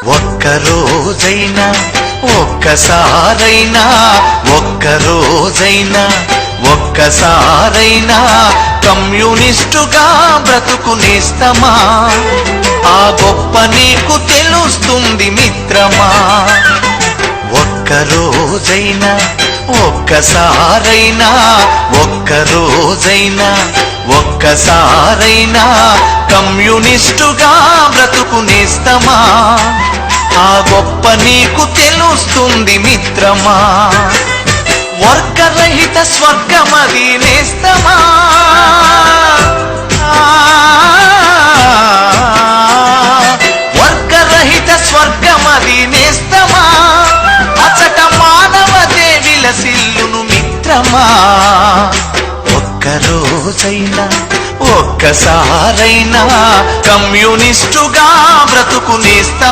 ఒక్కరోజైనా ఒక్కసారైనా ఒక్కరోజైనా ఒక్కసారైనా కమ్యూనిస్టుగా బ్రతుకునేస్తమా? ఆ గొప్ప నీకు తెలుస్తుంది మిత్రమా. ఒక్కరోజైనా ఒక్కసారైనా ఒక్కరోజైనా ఒక్కసారైనా కమ్యూనిస్టుగా బ్రతుకునేస్తమా? ఆ గొప్ప నీకు తెలుస్తుంది మిత్రమా. వర్గరహిత స్వర్గమది నేస్తమా. వర్గరహిత స్వర్గమది నేస్తమా. అచట మానవతే విలసిల్లును మిత్రమా. ఒక్కరోజైనా ఒక్కసారైనా కమ్యూనిస్టుగా బ్రతుకునేస్తా